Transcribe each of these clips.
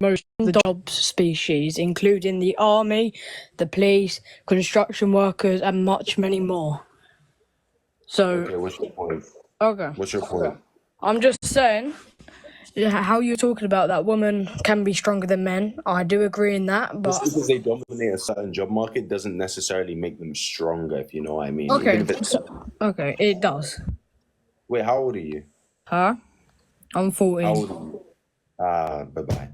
most job species, including the army, the police, construction workers, and many more. So, Okay, what's your point? okay. What's your point? I'm just saying, how you're talking about that women can be stronger than men. I do agree in that, but Just because they dominate a certain job market doesn't necessarily make them stronger, if you know what I mean. okay, Even if it's... okay, it does. Wait, how old are you? Huh? I'm 14. How old are you? Bye-bye.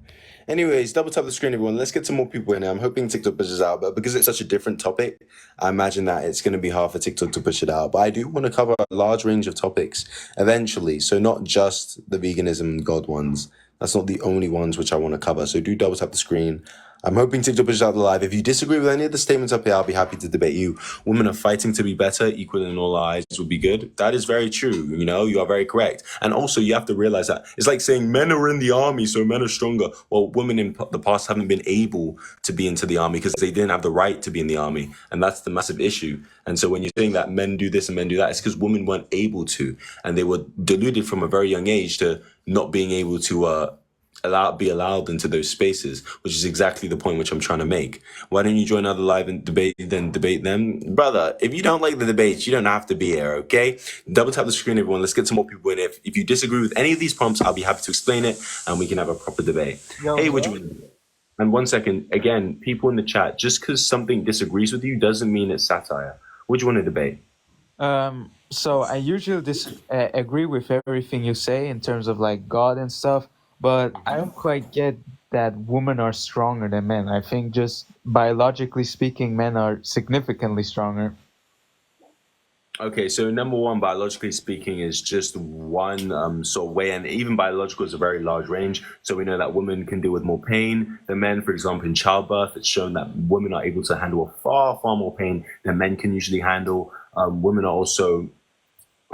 Anyways, double tap the screen, everyone. Let's get some more people in. I'm hoping TikTok pushes out, but because it's such a different topic, I imagine that it's going to be hard for TikTok to push it out. But I do want to cover a large range of topics eventually. So not just the veganism and God ones. That's not the only ones which I want to cover. So do double tap the screen. I'm hoping TikTok pushes out the live. If you disagree with any of the statements up here, I'll be happy to debate you. Women are fighting to be better, equal in all eyes would be good. That is very true. You know, you are very correct. And also, you have to realize that it's like saying men are in the army, so men are stronger. Well, women in the past haven't been able to be into the army because they didn't have the right to be in the army. And that's the massive issue. And so when you're saying that men do this and men do that, it's because women weren't able to. And they were deluded from a very young age to not being able to be allowed into those spaces, which is exactly the point which I'm trying to make. Why don't you join other live and debate them? Brother, if you don't like the debates, you don't have to be here, okay? Double tap the screen, everyone. Let's get some more people in. If you disagree with any of these prompts, I'll be happy to explain it and we can have a proper debate. Hey, would you want to do? And 1 second, again, people in the chat, just because something disagrees with you doesn't mean it's satire. Would you want to debate? So I usually agree with everything you say in terms of like God and stuff. But I don't quite get that women are stronger than men. I think just biologically speaking, men are significantly stronger. Okay, so number one, biologically speaking, is just one sort of way, and even biological is a very large range. So we know that women can deal with more pain than men. For example, in childbirth, it's shown that women are able to handle far more pain than men can usually handle. Women are also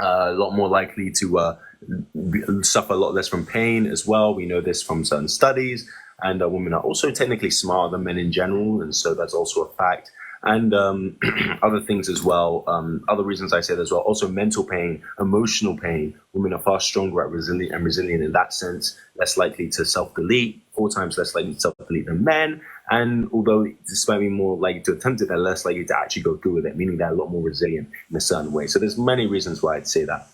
a lot more likely to suffer a lot less from pain as well. We know this from certain studies, and women are also technically smarter than men in general, and so that's also a fact. And other things as well, other reasons I say that as well, also mental pain, emotional pain. Women are far stronger at resilient in that sense, less likely to self-delete, 4 times less likely to self-delete than men. And although despite being more likely to attempt it, they're less likely to actually go through with it, meaning they're a lot more resilient in a certain way. So there's many reasons why I'd say that.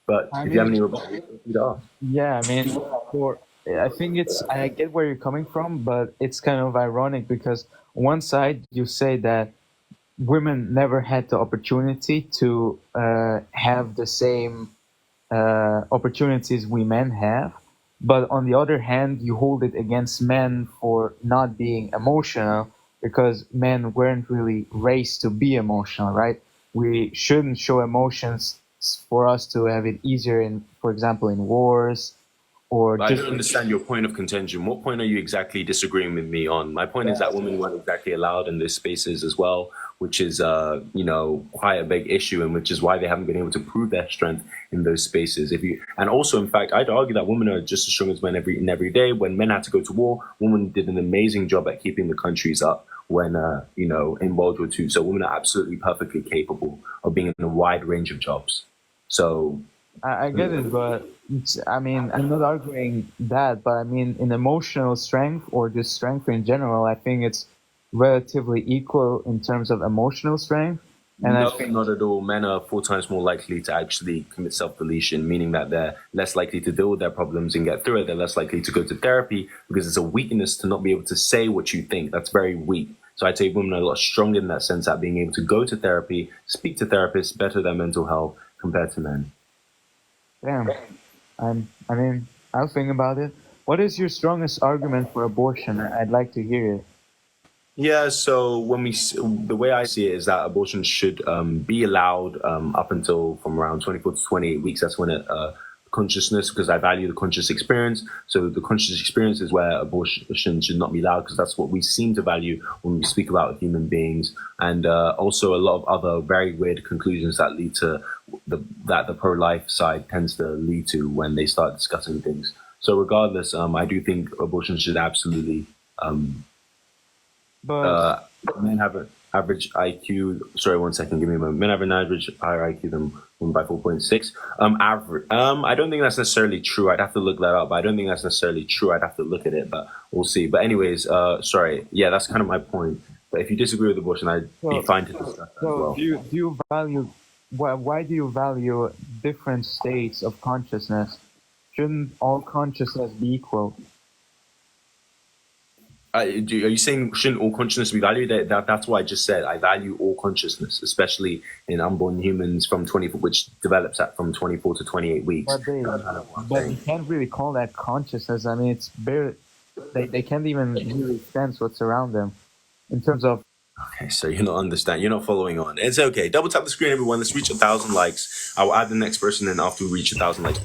But if you have any rebuttals, yeah, I mean, I think I get where you're coming from, but it's kind of ironic because one side you say that women never had the opportunity to have the same opportunities we men have, but on the other hand, you hold it against men for not being emotional because men weren't really raised to be emotional, right? We shouldn't show emotions for us to have it easier in, for example, in wars. I don't understand your point of contention. What point are you exactly disagreeing with me on? My point is that women weren't exactly allowed in those spaces as well, which is, quite a big issue, and which is why they haven't been able to prove their strength in those spaces. And also, in fact, I'd argue that women are just as strong as men every day. When men had to go to war, women did an amazing job at keeping the countries up when, in World War II. So women are absolutely perfectly capable of being in a wide range of jobs. So I get it, but I mean, I'm not arguing that, but I mean, in emotional strength or just strength in general, I think it's relatively equal in terms of emotional strength. And no, I think not at all. Men are 4 times more likely to actually commit self-deletion, meaning that they're less likely to deal with their problems and get through it. They're less likely to go to therapy because it's a weakness to not be able to say what you think. That's very weak. So I'd say women are a lot stronger in that sense at being able to go to therapy, speak to therapists, better their mental health compared to men. Damn. I mean, I'll think about it. What is your strongest argument for abortion? I'd like to hear it. Yeah, so the way I see it is that abortion should be allowed up until from around 24 to 28 weeks. That's when consciousness, because I value the conscious experience. So the conscious experience is where abortion should not be allowed, because that's what we seem to value when we speak about human beings. And also a lot of other very weird conclusions that lead to that the pro-life side tends to lead to when they start discussing things. So regardless, I do think abortion should absolutely men have it. average IQ. Sorry, 1 second. Give me a moment. Men have an average higher IQ than women by 4.6. Average. I don't think that's necessarily true. I'd have to look that up. But I don't think that's necessarily true. I'd have to look at it, but we'll see. But anyways, sorry. Yeah, that's kind of my point. But if you disagree with abortion, I'd be fine to discuss that as well. do you value? Why do you value different states of consciousness? Shouldn't all consciousness be equal? Are you saying shouldn't all consciousness be valued? That's what I just said. I value all consciousness, especially in unborn humans from 24, which develops at from 24 to 28 weeks. But you can't really call that consciousness. I mean, it's very. They can't even really sense what's around them, in terms of. Okay, so you're not understanding. You're not following on. It's okay. Double tap the screen, everyone. Let's reach 1,000 likes. I will add the next person in after we reach 1,000 likes.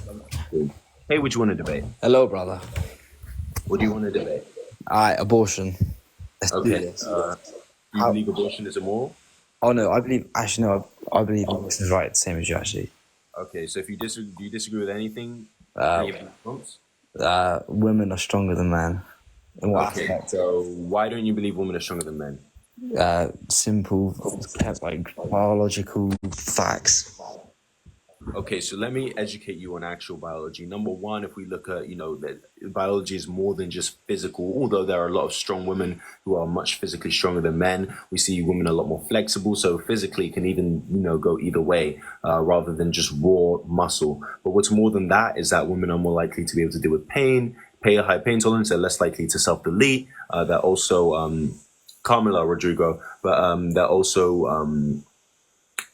Hey, what do you want to debate? Hello, brother. What do you want to debate? Abortion. Let's do Okay. this. You believe abortion is immoral? Oh no, I believe abortion is right, the same as you actually. Okay, so if you disagree, do you disagree with anything? Uh, Any of the points? Women are stronger than men. In what Okay, aspect? so why don't you believe women are stronger than men? Simple, like biological facts. Okay, so let me educate you on actual biology. Number one, if we look at, that biology is more than just physical, although there are a lot of strong women who are much physically stronger than men. We see women a lot more flexible, so physically can even, go either way, rather than just raw muscle. But what's more than that is that women are more likely to be able to deal with pain, pay a high pain tolerance, they're less likely to self-delete. They're also, Carmela Rodrigo, but they're also,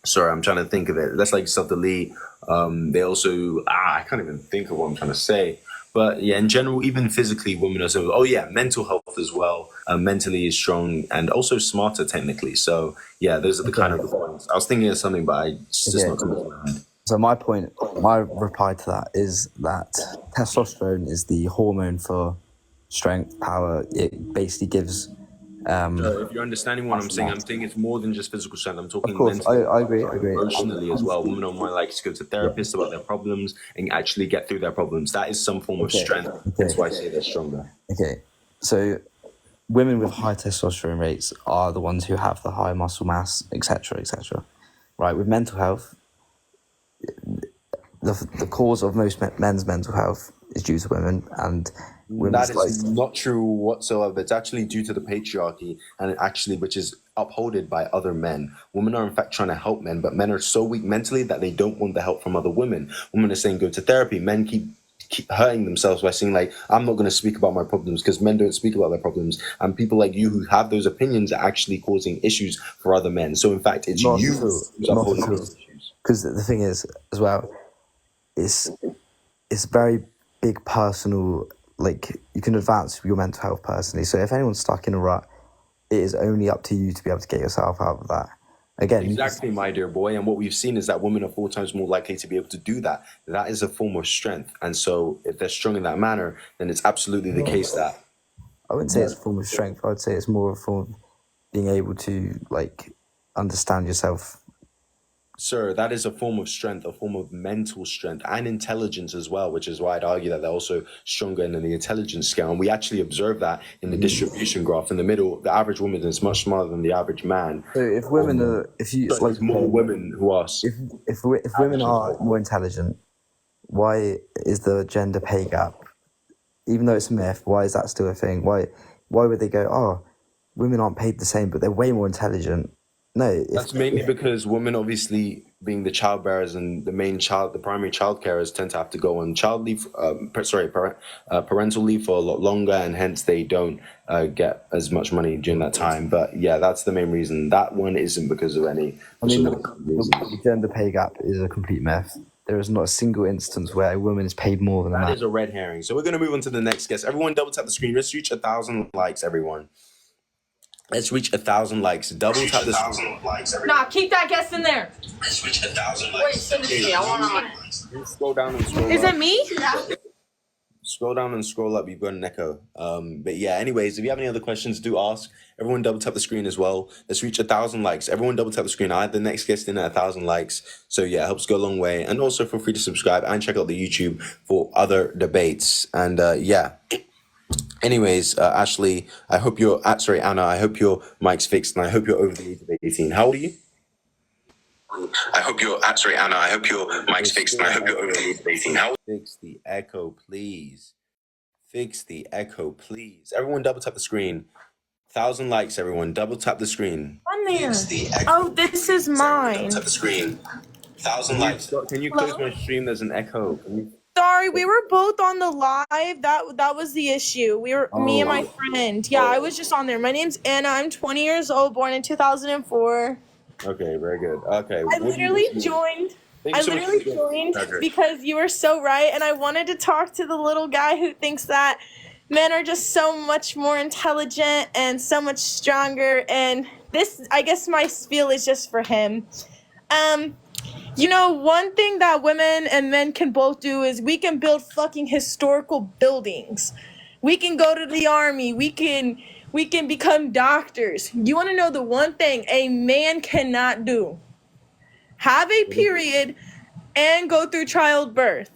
sorry, I'm trying to think of it. Less like self-delete. They also, I can't even think of what I'm trying to say. But yeah, in general, even physically, women are so, mental health as well. Mentally is strong and also smarter technically. So yeah, those are the kind of the points. I was thinking of something, but it's just not coming to my mind. So my reply to that is that testosterone is the hormone for strength, power. It basically gives. So if you're understanding what I'm saying it's more than just physical strength. I'm talking Of course, mentally, I agree. emotionally as well. Women are more likely to go to therapists about their problems and actually get through their problems. That is some form of strength. That's why I say they're stronger. Okay, so women with high testosterone rates are the ones who have the high muscle mass, etc., etc. Right? With mental health, the cause of most men's mental health is due to women, and that is not true whatsoever. It's actually due to the patriarchy, and which is upholded by other men. Women are in fact trying to help men, but men are so weak mentally that they don't want the help from other women. Women are saying go to therapy. Men keep hurting themselves by saying like, I'm not going to speak about my problems because men don't speak about their problems, and people like you who have those opinions are actually causing issues for other men. So in fact, it's not you who's upholding these issues. Because the thing is, as well, it's very big personal. Like, you can advance your mental health personally. So if anyone's stuck in a rut, it is only up to you to be able to get yourself out of that. Again, exactly, my dear boy. And what we've seen is that women are 4 times more likely to be able to do that. That is a form of strength. And so if they're strong in that manner, then it's absolutely the case that I wouldn't say it's a form of strength. I would say it's more of a form of being able to understand yourself. Sir, that is a form of strength, a form of mental strength and intelligence as well, which is why I'd argue that they're also stronger in the intelligence scale. And we actually observe that in the distribution graph. In the middle, the average woman is much smarter than the average man. So if women are, there's more women who are. If women are more intelligent, why is the gender pay gap, even though it's a myth, why is that still a thing? Why would they go, women aren't paid the same, but they're way more intelligent? No, that's mainly because women, obviously being the child bearers and the primary child carers, tend to have to go on child leave, parental leave for a lot longer, and hence they don't get as much money during that time. But yeah, that's the main reason. That one isn't because of any. The gender pay gap is a complete myth. There is not a single instance where a woman is paid more than a man. That is a red herring. So we're going to move on to the next guest. Everyone double tap the screen. Let's reach 1,000 likes, everyone. Let's reach 1,000 likes. Double tap the screen. Nah, keep that guest in there. Let's reach 1,000 likes. Wait, send it to me. I want Scroll down and scroll up. Is it me? Scroll down and scroll up. You've got an echo. But yeah, anyways, if you have any other questions, do ask. Everyone double tap the screen as well. Let's reach 1,000 likes. Everyone double tap the screen. I had the next guest in at 1,000 likes. So yeah, it helps go a long way. And also feel free to subscribe and check out the YouTube for other debates. And yeah. Anyways, Ashley, I hope you're sorry, Anna. I hope your mic's fixed, and I hope you're over the age of 18. How old are you? I hope you're sorry, Anna. I hope your mic's fixed, and I hope you're over the age of 18. How? Fix the echo, please. Fix the echo, please. Everyone, double tap the screen. 1,000 likes, everyone. Double tap the screen. On there. Fix the echo. Oh, this is mine. Double tap the screen. 1,000 likes. Can you close my stream? There's an echo. Can you? Sorry, we were both on the live. That was the issue. We were me and my friend. Yeah, I was just on there. My name's Anna. I'm 20 years old, born in 2004. Okay, very good. Okay. I literally joined because you were so right, and I wanted to talk to the little guy who thinks that men are just so much more intelligent and so much stronger, and this, I guess my spiel is just for him. You know, one thing that women and men can both do is we can build fucking historical buildings. We can go to the army. We can become doctors. You want to know the one thing a man cannot do? Have a period and go through childbirth.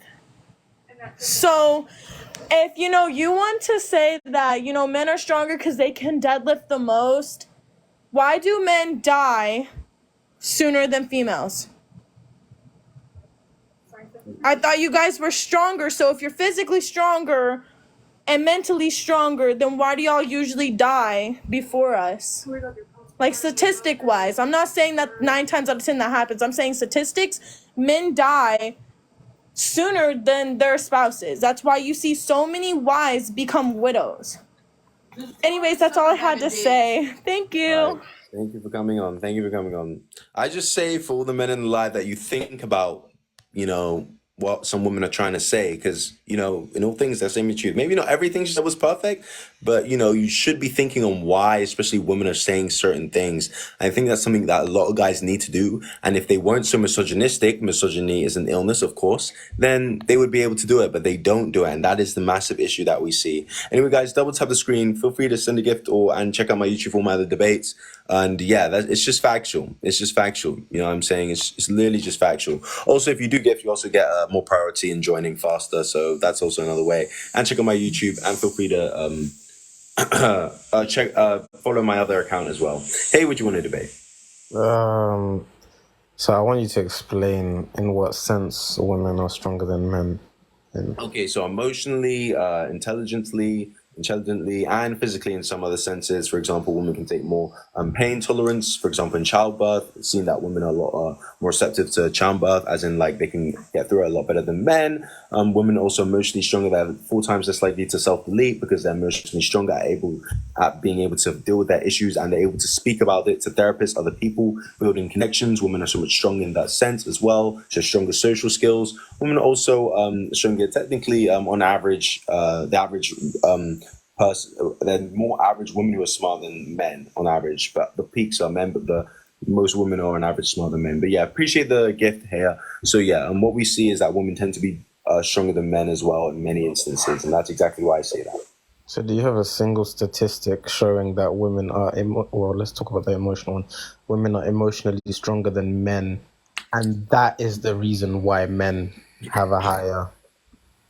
So if, you know, you want to say that, you know, men are stronger because they can deadlift the most, why do men die sooner than females? I thought you guys were stronger, so if you're physically stronger and mentally stronger, then why do y'all usually die before us? Like, statistic-wise. I'm not saying that 9 times out of 10 that happens. I'm saying statistics, men die sooner than their spouses. That's why you see so many wives become widows. Anyways, that's all I had to say. Thank you. Right. Thank you for coming on. Thank you for coming on. I just say for all the men in the live that you think about, you know, what some women are trying to say, because, you know, in all things they're saying the truth. Maybe not everything she said was perfect, but, you know, you should be thinking on why, especially women are saying certain things. I think that's something that a lot of guys need to do. And if they weren't so misogynistic, misogyny is an illness, of course, then they would be able to do it, but they don't do it. And that is the massive issue that we see. Anyway, guys, double tap the screen. Feel free to send a gift and check out my YouTube for my other debates. And yeah, it's just factual. It's just factual. You know what I'm saying? It's literally just factual. Also, if you do gift, you also get more priority in joining faster. So that's also another way. And check out my YouTube, and feel free to follow my other account as well. Hey, what do you want to debate? So I want you to explain in what sense women are stronger than men. Okay, so emotionally, intelligently, and physically in some other senses. For example, women can take more pain tolerance. For example, in childbirth, it's seen that women are a lot more receptive to childbirth, as in, like, they can get through it a lot better than men. Women are also emotionally stronger. They're 4 times less likely to self-delete because they're emotionally stronger at being able to deal with their issues, and they're able to speak about it to therapists, other people, building connections. Women are so much stronger in that sense as well. So stronger social skills. Women are also stronger technically on average. The average they're more average women who are smarter than men on average, but the peaks are men, but most women are on average smarter than men. But yeah, appreciate the gift here. So yeah, and what we see is that women tend to be stronger than men as well in many instances, and that's exactly why I say that. So do you have a single statistic showing that women are, well, let's talk about the emotional one. Women are emotionally stronger than men, and that is the reason why men have a higher...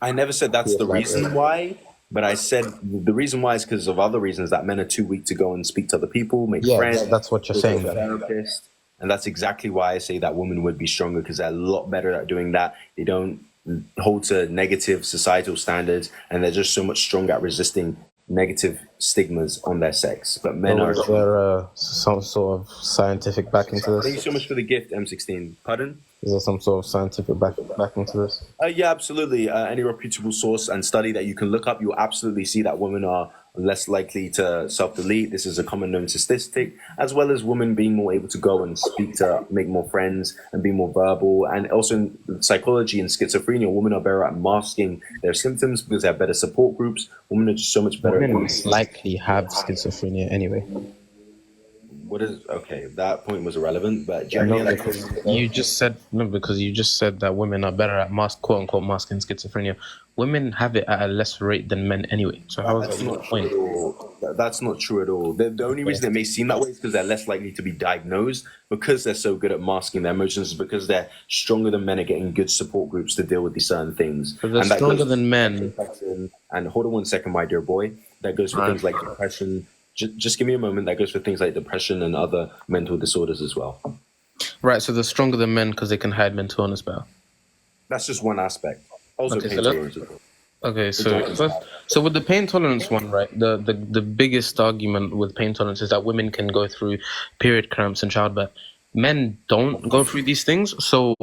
I never said that's the reason why. But I said the reason why is because of other reasons, that men are too weak to go and speak to other people, make friends. Yeah, that's what you're saying. Therapist. And that's exactly why I say that women would be stronger, because they're a lot better at doing that. They don't hold to negative societal standards, and they're just so much stronger at resisting negative stigmas on their sex. But men are... Is there some sort of scientific backing to this? Thank you so much for the gift, M16. Pardon? Is there some sort of scientific backing to this? Yeah, absolutely. Any reputable source and study that you can look up, you'll absolutely see that women are less likely to self-delete. This is a common known statistic, as well as women being more able to go and speak to, make more friends, and be more verbal. And also in psychology and schizophrenia, women are better at masking their symptoms because they have better support groups. Women are just so much better. Women likely have schizophrenia anyway. What is okay? That point was irrelevant. But do you have any No, other because questions? you just said that women are better at quote unquote masking schizophrenia. Women have it at a lesser rate than men anyway. So how is That's that even a not true point? at all. That's not true at all. The only reason it may seem that way is because they're less likely to be diagnosed because they're so good at masking their emotions. Is because they're stronger than men at getting good support groups to deal with these certain things. So they're And that stronger goes than men, and hold on one second, my dear boy. That goes for right? things like depression. Just give me a moment. That goes for things like depression and other mental disorders as well. Right. So they're stronger than men because they can hide mental illness better. That's just one aspect. Also, Okay, pain so tolerance. Okay, Exactly. so with the pain tolerance one, right? The biggest argument with pain tolerance is that women can go through period cramps and childbirth. Men don't go through these things, so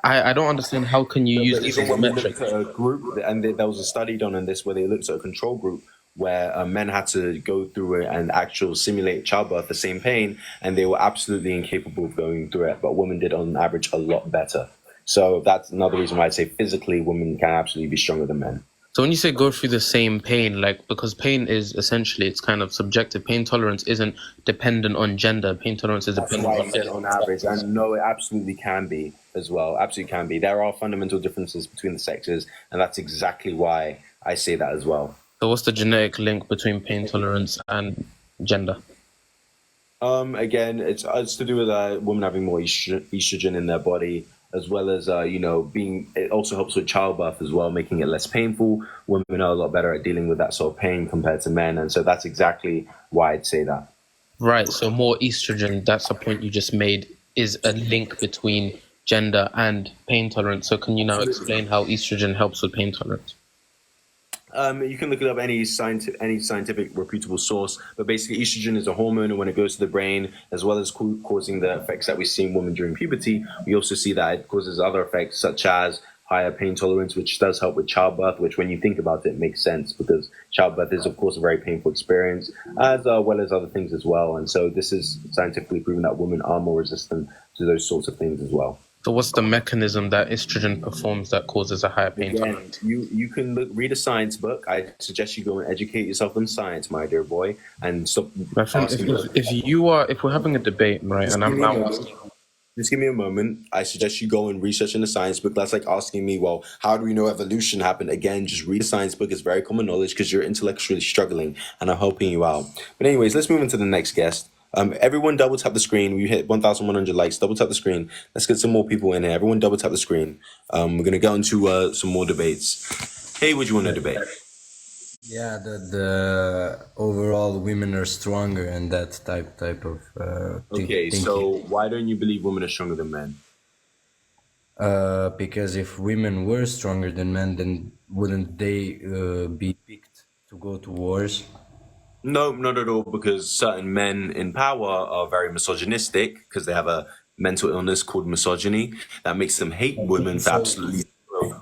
I don't understand how can you use But this even as a when we metric. looked at a group, and there was a study done on this where they looked at a control group where men had to go through it and actual simulate childbirth, the same pain, and they were absolutely incapable of going through it, but women did on average a lot better. So that's another reason why I'd say physically women can absolutely be stronger than men. So when you say go through the same pain, like because pain is essentially it's kind of subjective. Pain tolerance isn't dependent on gender. Pain tolerance is That's dependent why I on said many on different average, factors. and no, it absolutely can be as well. Absolutely can be. There are fundamental differences between the sexes, and that's exactly why I say that as well. So what's the genetic link between pain tolerance and gender? Again, it's to do with women having more estrogen in their body, as well as being. It also helps with childbirth as well, making it less painful. Women are a lot better at dealing with that sort of pain compared to men, and so that's exactly why I'd say that. Right, so more estrogen, that's a point you just made, is a link between gender and pain tolerance. So can you now explain how estrogen helps with pain tolerance? You can look it up any scientific reputable source, but basically estrogen is a hormone, and when it goes to the brain, as well as causing the effects that we see in women during puberty, we also see that it causes other effects such as higher pain tolerance, which does help with childbirth, which when you think about it makes sense because childbirth is of course a very painful experience, as well as other things as well. And so this is scientifically proven that women are more resistant to those sorts of things as well. So what's the mechanism that estrogen performs that causes a higher pain Again, tolerance? you can read a science book. I suggest you go and educate yourself in science, my dear boy, and stop My friend, asking. if we're having a debate, right, and I'm now asking, Just give me a moment. I suggest you go and research in the science book. That's like asking me, well, how do we know evolution happened? Again, just read a science book. It's very common knowledge because you're intellectually struggling and I'm helping you out. But anyways, let's move on to the next guest. Everyone double tap the screen. We hit 1,100 likes. Double tap the screen. Let's get some more people in here. Everyone double tap the screen. We're going to go into some more debates. Hey, would you want to debate? Yeah, the overall women are stronger and that type of Okay, thinking. so why don't you believe women are stronger than men? Because if women were stronger than men, then wouldn't they be picked to go to wars? No, not at all, because certain men in power are very misogynistic because they have a mental illness called misogyny that makes them hate women for absolutely.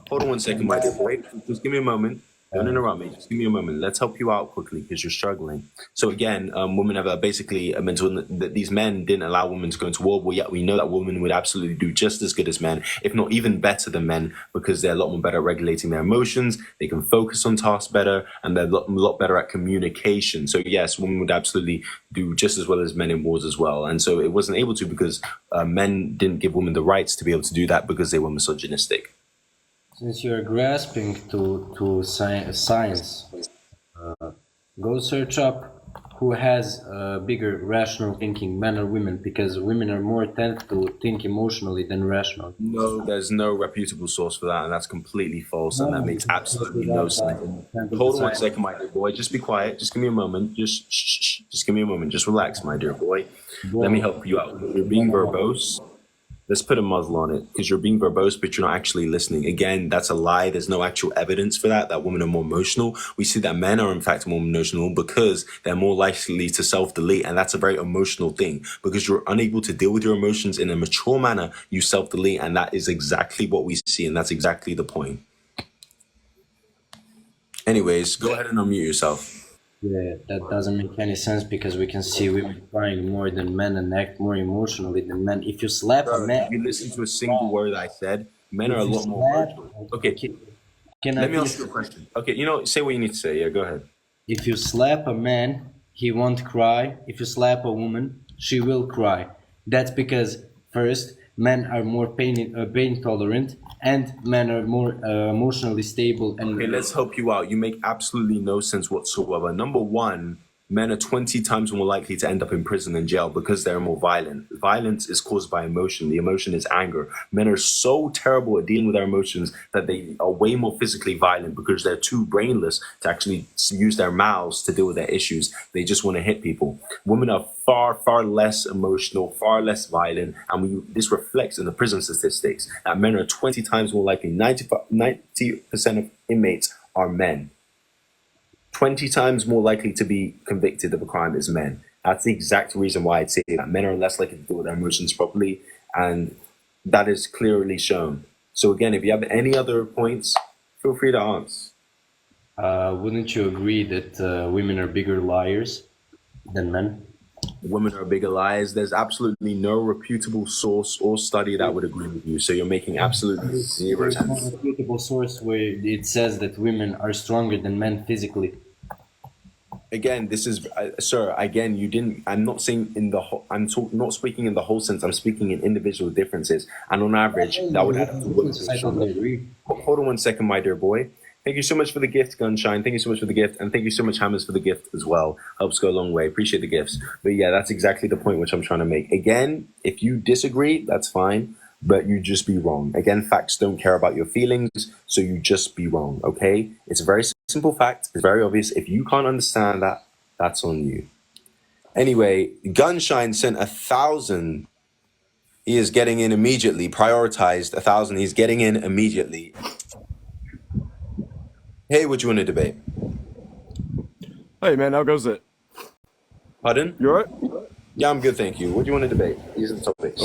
Hold on one second, my dear boy. Just give me a moment. Don't interrupt me. Just give me a moment. Let's help you out quickly because you're struggling. So again, women have basically a mental that these men didn't allow women to go into war. Well, yet we know that women would absolutely do just as good as men, if not even better than men, because they're a lot more better at regulating their emotions. They can focus on tasks better, and they're a lot better at communication. So yes, women would absolutely do just as well as men in wars as well. And so it wasn't able to because men didn't give women the rights to be able to do that because they were misogynistic. Since you're grasping to science, go search up who has bigger rational thinking, men or women, because women are more tend to think emotionally than rational. No, there's no reputable source for that, and that's completely false, and that makes absolutely no sense. Hold on one second, my dear boy. Just be quiet. Just give me a moment. Just shh. Just give me a moment. Just relax, my dear boy. Let me help you out. You're being verbose. Let's put a muzzle on it because you're being verbose, but you're not actually listening. Again, that's a lie. There's no actual evidence for that women are more emotional. We see that men are in fact more emotional because they're more likely to self-delete. And that's a very emotional thing because you're unable to deal with your emotions in a mature manner. You self-delete. And that is exactly what we see. And that's exactly the point. Anyways, go ahead and unmute yourself. Yeah, that doesn't make any sense because we can see women crying more than men and act more emotionally than men. If you slap a man, if you listen to a single word I said, men are a lot more emotional. Okay, let me ask you a question. Okay, say what you need to say. Yeah, go ahead. If you slap a man, he won't cry. If you slap a woman, she will cry. That's because first, men are more pain tolerant, and men are more emotionally stable. And Okay, let's help you out. You make absolutely no sense whatsoever. Number one, men are 20 times more likely to end up in prison and jail because they're more violent. Violence is caused by emotion. The emotion is anger. Men are so terrible at dealing with their emotions that they are way more physically violent because they're too brainless to actually use their mouths to deal with their issues. They just want to hit people. Women are far, far less emotional, far less violent, and this reflects in the prison statistics that men are 20 times more likely. 90% of inmates are men. 20 times more likely to be convicted of a crime is men. That's the exact reason why I'd say that men are less likely to deal with their emotions properly, and that is clearly shown. So again, if you have any other points, feel free to answer. wouldn't you agree that women are bigger liars than men? Women are bigger liars. There's absolutely no reputable source or study that would agree with you. So you're making absolutely zero There's no sense. reputable source where it says that women are stronger than men physically. Again, this is, sir. Again, you didn't. I'm not saying in the whole. Not speaking in the whole sense. I'm speaking in individual differences. And on average, that would add up to women. I totally agree. Hold on one second, my dear boy. Thank you so much for the gift, Gunshine. Thank you so much for the gift, and thank you so much, Hammers, for the gift as well. Helps go a long way. Appreciate the gifts. But yeah, that's exactly the point which I'm trying to make. Again, if you disagree, that's fine, but you just be wrong. Again, facts don't care about your feelings, so you just be wrong. Okay? It's a very simple fact. It's very obvious. If you can't understand that, that's on you. Anyway, Gunshine sent 1,000. He is getting in immediately. Prioritized 1,000. He's getting in immediately. Hey, what do you want to debate? Hey man, how goes it? Pardon? You alright? Yeah, I'm good, thank you. What do you want to debate? These are the topics.